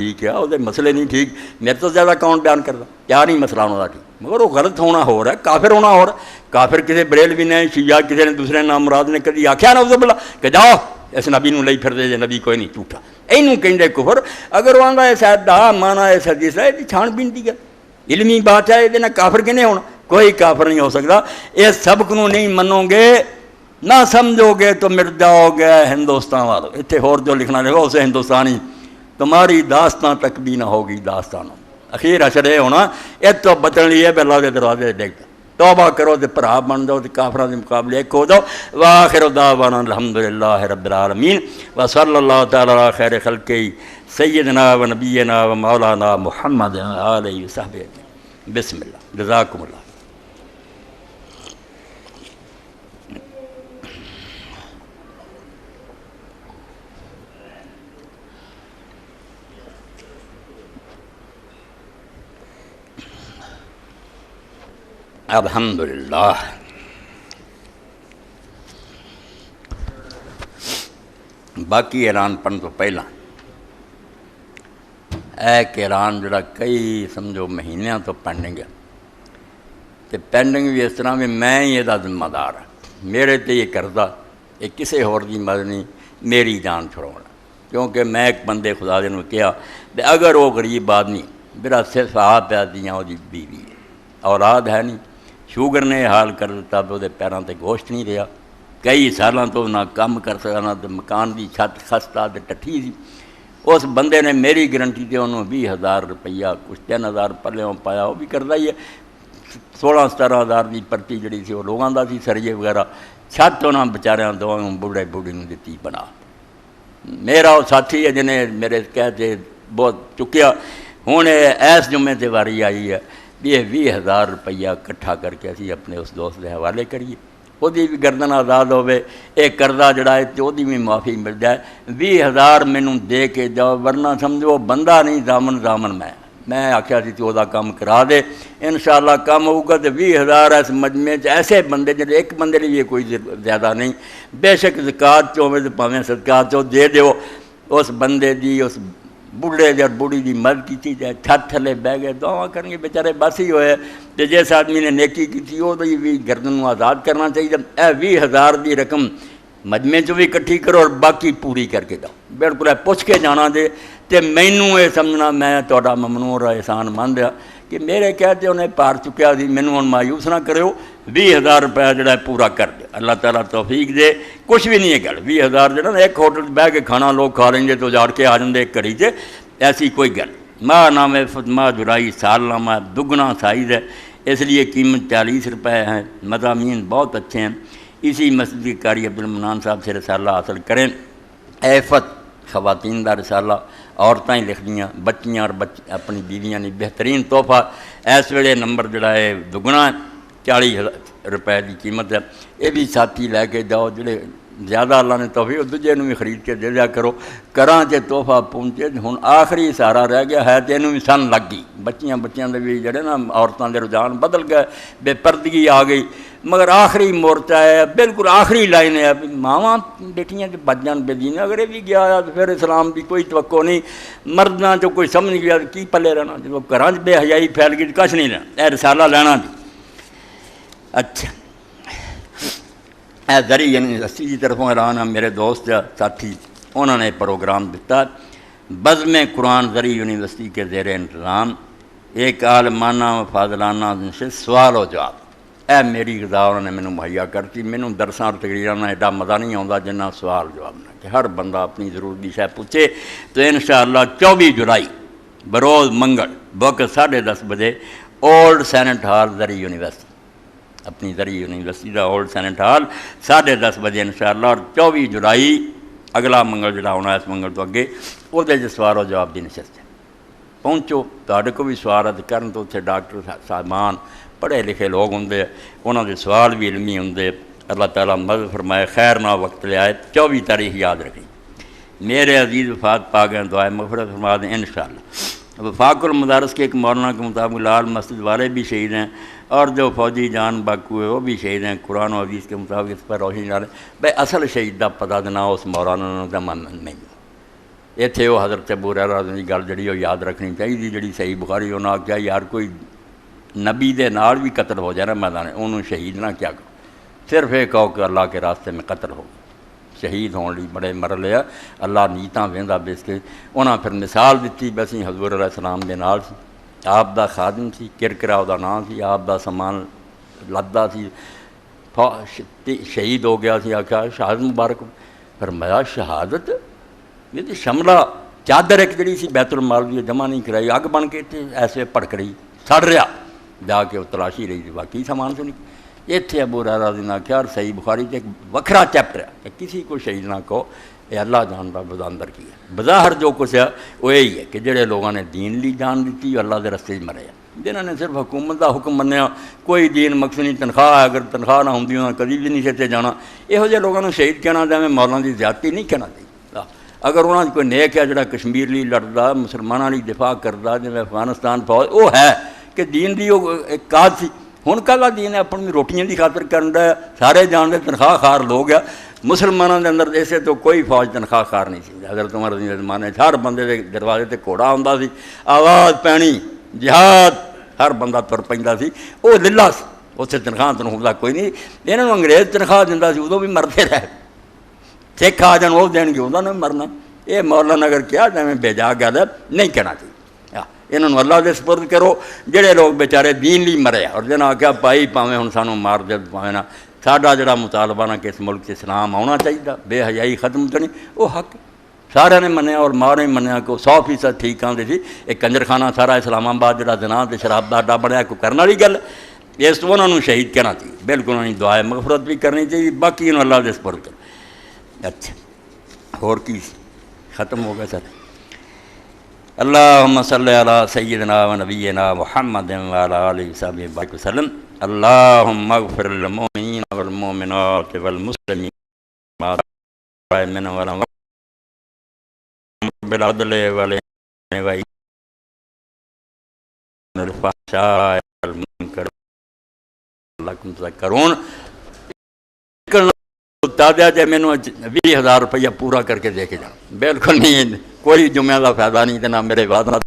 ٹھیک ہے وہ مسئلے نہیں ٹھیک، میرے تو زیادہ کون بیان کرتا کیا نہیں مسئلہ انہوں کا ٹھیک، مگر وہ غلط ہونا ہو رہا ہے، کافر ہونا ہو رہا ہے۔ کافر کسی بریلوی نے شیعہ کسی نے دوسرے نام مراد نے کدی آخیا نا بلا کہ جاؤ اس نبی نو لئی پھر دے جے نبی کوئی نہیں جھوٹا، اینوں کہندے کفر۔ اگر وہ آندا ہے شاید دا مانا ہے حدیث ہے یہ چھان بین دی گل علمی بات ہے، یہ کافر کنے ہونا، کوئی کافر نہیں ہو سکتا۔ اس سبق نو نہیں منو گے نہ سمجھو گے تو مٹ جاؤ گے ہندوستان والوں، اتنے اور جو لکھنا لکھو اسے ہندوستانی، تمہاری داستان تک بھی نہ ہوگی داستانوں، اخیر حشر یہ ہونا یہ تو بچن لیے بے اللہ کے دروازے ڈگ توبہ کرو تے بھرا بن جاؤ تے کافراں دے مقابلے ایک ہو جاؤ۔ وآخر دعوانا الحمدللہ رب العالمین وصلی اللہ تعالی علی خیر خلقہ سیدنا و نبینا و مولانا محمد علیہ وصحبہ اجمعین۔ بسم اللہ، جزاکم اللہ۔ الحمدللہ۔ باقی اعلان پڑھن تو پہلا ایک اعلان جڑا کئی سمجھو مہینوں تو پینڈنگ ہے، تو پینڈنگ بھی اس طرح بھی میں ہی یہ ذمہ دار ہوں، میرے تے یہ قرضہ یہ کسی اور کی مدد نہیں، میری جان چھڑانا، کیونکہ میں ایک بندے خدا دے نوں کہا کہ اگر وہ غریب آدمی میرا صرف آپ پیادیاں وہ بیوی ہے، اولاد ہے نہیں، شوگر نے حال کر دیتا تو وہ پیروں تے گوشت نہیں رہا، کئی سالاں تو نہ کم کر سکا نہ مکان دی چھت خستہ تے ٹٹھی سی۔ اس بندے نے میری گارنٹی تے انہوں 20,000 روپیہ کچھ 3,000 پلیوں پایا، وہ بھی کرتا ہی ہے، 16-17,000 دی پرچی جڑی سی وہ لوگوں دا سی سریے وغیرہ، چھت انہوں بیچاریاں دونوں بوڑھے بوڑھی نے دیتی بنا۔ میرا وہ ساتھی ہے جنہیں میرے کہتے بہت چکیا، ہوں ایس جمعے تے واری آئی ہے بھی 20,000 روپیہ کٹھا کر کے اسی اپنے اس دوست کے حوالے کریے، وہ بھی گردن آزاد ہوئے، ایک قرضہ جڑا ہے تو بھی معافی مل جائے، 20,000 مینوں دے کے جاؤ، ورنہ سمجھو بندہ نہیں ضامن میں آخیا سی تو دا کام کرا دے، انشاءاللہ کام ہوگا تو 20,000 اس مجمع ایسے بندے جڑے ایک بندے لیے کوئی زیادہ نہیں، بے شک زکوٰۃ چو ہوئے تو پاویں صدقات چو دے دیو، اس بندے دی اس بڑھے یا بوڑھی دی مدد کی جائے، چھت تھلے بہ گئے دعا کریں گے بیچارے بس ہی ہوئے، تو جس آدمی نے نیکی کی وہ بھی گردن آزاد کرنا چاہیے۔ اے 20,000 دی رقم مجمع چ بھی کٹھی کرو اور باقی پوری کر کے جاؤ، بالکل پوچھ کے جانا دے، تو مینوں یہ سمجھنا میں تہاڈا ممنون اور احسان مند ہا کہ میرے کہتے انہیں پار چکیا سی، مینوں ہن مایوس نہ کرو، 20,000 روپیہ جڑا پورا کر دے، اللہ تعالیٰ توفیق دے، کچھ بھی نہیں ہے گل، 20,000 جڑا ایک ہوٹل بہ کے کھانا لوگ کھا لیں گے تو جاڑ کے آ جاندے ایک گھڑی سے، ایسی کوئی گل۔ ماہ نام فتما جولائی سال نامہ دگنا سائز ہے، اس لیے قیمت 40 روپے ہیں، مضامین بہت اچھے ہیں۔ اسی مسجد کے قاری عبدالمنان صاحب سے رسالہ حاصل کریں، عفت خواتین دا رسالہ، عورتیں ہی لکھ دیاں، بچیاں اور اپنی بیویاں نے بہترین تحفہ، اس ویلے نمبر جڑا ہے دگنا ہے، 40 روپے کی قیمت ہے، یہ بھی ساتھی لے کے جاؤ، جڑے زیادہ اللہ نے توفیق دوجے نوں بھی خرید کے دے دیا کرو، کراں تے تحفہ پہنچے۔ ہن آخری سہارا رہ گیا ہے تے اینوں بھی سن لگ گئی، بچیاں دے بھی جڑے نا عورتاں دے رجحان بدل گئے، بے پردگی آ گئی، مگر آخری مورچہ ہے، بالکل آخری لائن ہے، ماواں بیٹیاں تے بچ جان بے دین، اگر یہ بھی گیا تو پھر اسلام کی کوئی توقع نہیں، مرداں چ کوئی سمجھ گیا کی پلے رہنا، جب گھراں بے حیائی پھیل گئی کچھ نہیں لینا، اے رسالہ لینا بھی۔ اچھا اے ذریعہ یونیورسٹی کی طرفوں اعلان ہے، میرے دوست ساتھی انہوں نے پروگرام دیتا، بزم قرآن ذریعہ یونیورسٹی کے زیر انتظام ایک عالمانہ و فاضلانہ سے سوال و جواب، اے میری غذا انہوں نے مینوں مہیا کرتی، مینوں درساں اور تقریراں نہ ایڈا مزہ نہیں آتا جنہ سوال جواب نہ، کہ ہر بندہ اپنی ضرورت کی شے پوچھے۔ تو انشاءاللہ 24 جولائی بروز منگل وقت 10:30 بجے اولڈ سینٹ ہال ذریعہ یونیورسٹی، اپنی ذریعہ یونیورسٹی کا اولڈ سینٹ ہال 10:30 بجے انشاءاللہ، اور 24 جولائی اگلا منگل جڑا ہونا اس منگل تو اگے وہ سوال و جواب کی نشست ہے، پہنچو، تہاڈے کو بھی سوالات کرن تو اتنے ڈاکٹر صاحبان پڑھے لکھے لوگ ہوں، انہوں کے سوال بھی علمی ہوں، اللہ تعالیٰ مدد فرمائے، خیر نہ وقت لے آئے۔ 24 تاریخ یاد رکھیں، میرے عزیز وفات پا گئے، دعائیں مغفرت فرما دیں انشاءاللہ۔ وفاق المدارس کے ایک مولانا کے مطابق لال مسجد والے بھی شہید ہیں، اور جو فوجی جان باقی ہوئے وہ بھی شہید ہیں، قرآن و حدیث کے مطابق اس پر روشنی ڈالیں۔ بھائی اصل شہید کا پتہ دینا اس مولانا کا من نہیں، ਇੱਥੇ ਉਹ ਹਜ਼ਰਤ ਅਬੂ ਹੁਰੈਰਾ ਦੀ ਗੱਲ ਜਿਹੜੀ ਉਹ ਯਾਦ ਰੱਖਣੀ ਚਾਹੀਦੀ, ਜਿਹੜੀ ਸਹੀ ਬੁਖਾਰੀ ਉਹਨਾਂ ਆਖਿਆ ਯਾਰ ਕੋਈ نبی دے نال بھی قتل ہو جائے نا میدان انہوں شہید نہ کیا کرو، صرف یہ کہو کہ اللہ کے راستے میں قتل ہو. شہید ہونے لی بڑے مرلے آ اللہ نیتاں ویندا بیس کے انہاں پھر مثال دیتی بسی حضور علیہ السلام دے نال سی، آپ دا خادم سی، کرکرا دا نام سی، آپ دا سامان لدا سی، شہید ہو گیا سی. آخیا شہادت مبارک، فرمایا شہادت یہ تو شملہ چادر ایک جڑی سی بیت المال دی جمع نہیں کرائی، اگ بن کے ایسے پڑک رہی سڑ رہا، جا کے وہ تلاشی رہی تھی واقعی سامان سنی. اتنے ابو ہریرہ نے آخیا اور صحیح بخاری ایک وکھرا چیپٹر ہے کہ کسی کو شہید نہ کہو، یہ اللہ جانتا بظاہر اندر کی ہے. بظاہر جو کچھ ہے وہ یہی ہے کہ جڑے لوگوں نے دین لی جان دیتی اور اللہ کے رستے مرے ہیں، جنہوں نے صرف حکومت کا حکم منیا، کوئی دین مقصد نہیں، تنخواہ ہے، اگر تنخواہ نہ ہوندی انہوں نے کبھی بھی نہیں سیتے جانا. یہو جہے لوگوں نے شہید کہنا چاہے مولانا کی زیادتی نہیں کہنا چاہیے. اگر انہوں نے کوئی نیک ہے جڑا کشمیر لی لڑتا، مسلمانوں لی دفاع کرتا، جی افغانستان فوج وہ ہے کہ دین دی وہ ایک کاج سی. ہن کلا دین ہے اپنی روٹیاں دی خاطر کرن رہا ہے، سارے جان دے تنخواہ خار لوگ ہے. مسلمانوں دے اندر ایسے تو کوئی فوج تنخواہ خار نہیں سی. حضرت عمر رضی اللہ عنہ ہر بندے دے دروازے تے گھوڑا ہوندا سی، آواز پینی جہاد، ہر بندہ تر پیندا سی. وہ للہ سی، اتنے تنخواہ دا کوئی نہیں. انہوں انگریز تنخواہ دیندا سی، ادوں بھی مرتے رہے. سکھ آ جان وہ دین گے انہوں نے مرنا. یہ مولانا اگر کیا جائیں بےجا گل ہے نہیں کہنا چاہیے. انہوں اللہ دے سپرد کرو جڑے لوگ بیچارے دین لی مرے. اور جنہاں آخیا بھائی پاویں ہن سانوں مار دے پاویں نہ، ساڈا جڑا مطالبہ نہ کہ اس ملک سے اسلام آنا چاہیے، بے حیائی ختم تو نہیں، وہ حق سارے نے منیا اور مارے منیا کہ 100% ٹھیک آتے سی. ایک کنجر خانہ سارا اسلام آباد جڑا زنا تے شراب دا اڈا بنیا کوئی کرنے والی گل، اس تو انہوں نے شہید کہنا چاہیے. بالکل انہوں نے دعائے مغفرت بھی کرنی چاہیے، باقی انہوں اللہ دے سپرد کرو. اچھا اور کی ختم ہو گیا سر. اللہم صلی علی سیدنا و نبینا محمد و علی آلہ وصحبہ وسلم. اللہم اغفر للمؤمنین والمؤمنات والمسلمین والمؤمنات بالعدل والإحسان والفحشاء والمنکر لعلکم تذکرون. تا دیا جائے مینوں 20,000 روپیہ پورا کر کے دے کے جانا، بالکل نہیں، کوئی جمعہ کا فائدہ نہیں، نہ میرے وعدہ